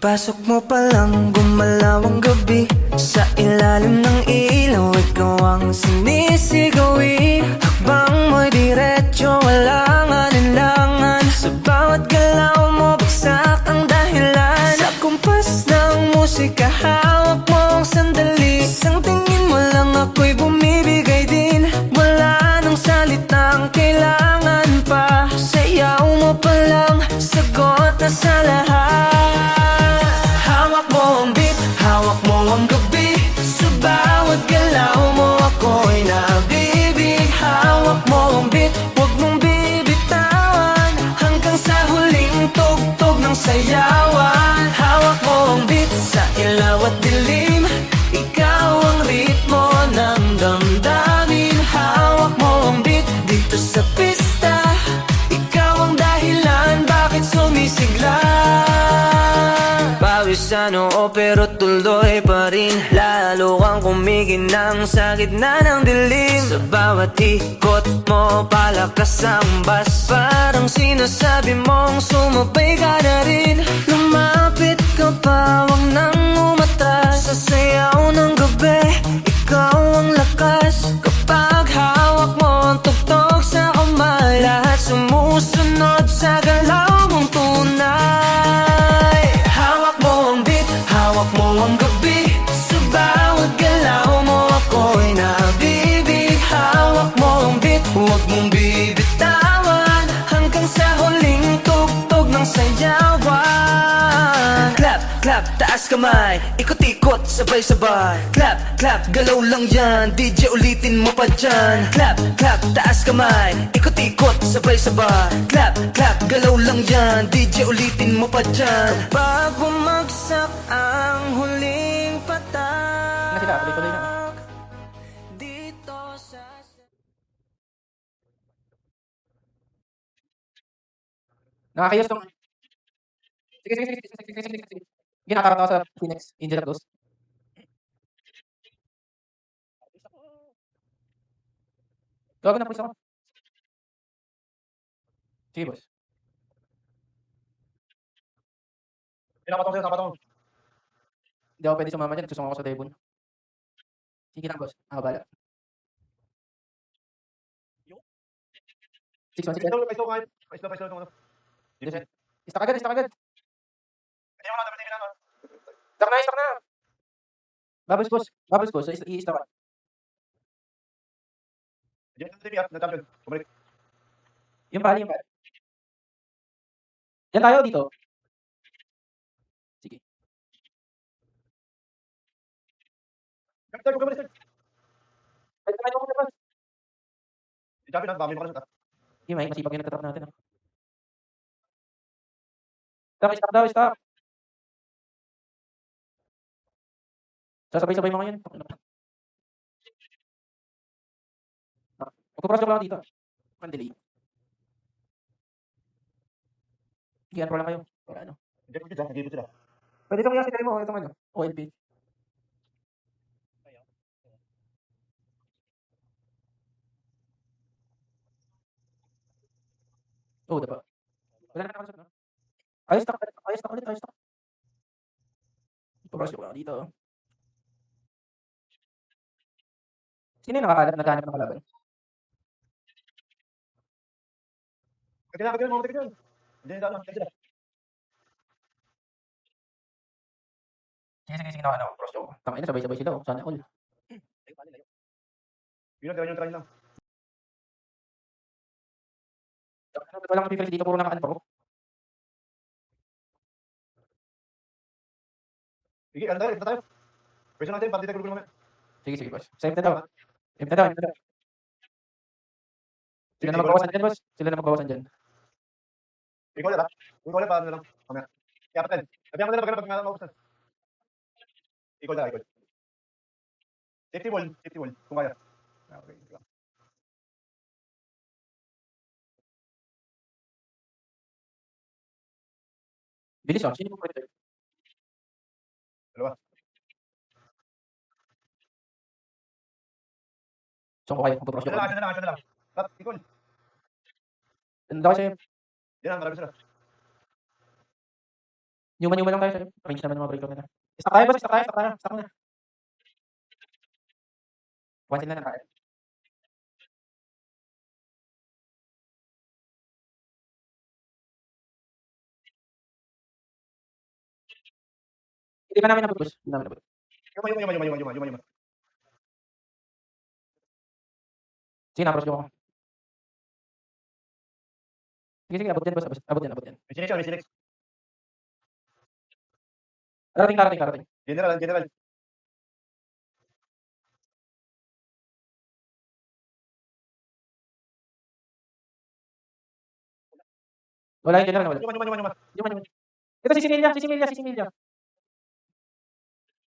Pasok mo pa lang, gumalaw ang gabi. Sa ilalim ng ilaw, ikaw ang sinisigawi. Hakbang mo'y diretso, walang alinlangan. Sa bawat galaw mo, bagsak ang dahilan. Sa kumpas ng musika, hawak mo ang sandali. Isang tingin mo lang ako'y bumibigay din. Wala nang salitang kailangan pa. Sayaw mo pa lang, sagot na sa lahat. Hawak mo ang beat, hawak mo ang gabi. Sa bawat galaw mo ako'y nabibig. Hawak mo ang beat, huwag mong bibitawan. Hanggang sa huling tugtog ng sayawan. Hawak mo ang beat, sa ilaw at dilim. Ikaw ang ritmo ng damdamin. Hawak mo ang beat, dito sa pista. Ikaw ang dahilan, bakit sumisigla. Pawis sa noo pero tuloy pa rin. Lalo kang kumikinang sa gitna ng dilim. Sa bawat ikot mo, palakas ang bas. Parang sinasabi mong sumabay ka na rin. Lumapit ka pa, wag nang umatras. Sa sayaw ng gabi, ikaw ang lakas. Kapag hawak mo ang tugtog sa kamay, lahat sumusunod sa galaw mong tunay. Hawak mo ang beat, hawak mo ang gabi. Sa bawat galaw mo ako'y nabibig. Hawak mo ang beat, huwag mong bibitawan. Hanggang sa huling tugtog ng sayawan. Clap, clap, taas kamay. Ikot-ikot, sabay-sabay. Clap, clap, galaw lang yan. DJ ulitin mo pa dyan. Clap, clap, taas kamay. Ikot-ikot, sabay-sabay. Clap, clap, galaw lang yan. DJ ulitin mo pa dyan. Kapag bumagsak ang huling patak, Sila, tuloy-tuloy na. dito sa... Nakakayos tong... Sige. Ginatakot ako sa Phoenix, Angel of Ghost. Gago na, pulis ako. Sige, boss. Hindi ako pwede sumama dyan. Susung ako sa Devon. Sige lang, boss. Ako bala. 6-1-6. Istak agad. Istak na. Bubbles, boss. I-istak ka. Yung bali. Yan tayo dito. Sige. Pwede tayo mo boss. Sige, Mike. Masipag yung nagtatrap natin. Istak. Sasabay-sabay mga yan. Magpapras ko lang dito. Pandeli. Sige, pro lang kayo. Para ano. Pwede itong i-asitay mo. Itong ano. OLP. Oo, diba? Wala na nakalusot, no? Ayos tak ulit. Magpapras ko lang dito. Sino yung naghahanap ng kalaban? Sige, cross ko. Tangina, sabay-sabay sila. Sana all. Walang preference dito, puro naka-unpro. Sige, boss. Save na daw. Sila na magbawasan dyan, boss. Bilis, oh. Sino yung pwede? So, kung kaya magpapras ko. Tanda kasi, Yuman-yuman lang tayo sa'yo. Range naman ng mga breaker nila. Stock tayo boss, stock tayo, stock tayo. Stock muna. One na lang tayo. Hindi pa namin nabut boss. Hindi namin nabut. Yuman. Sige, na-approach ko ako. Sige, abot yan boss, abot yan. May sinex, may sinex. Karating. General. Wala yung general na wala. Yuman. Yuman. Ito si Similia.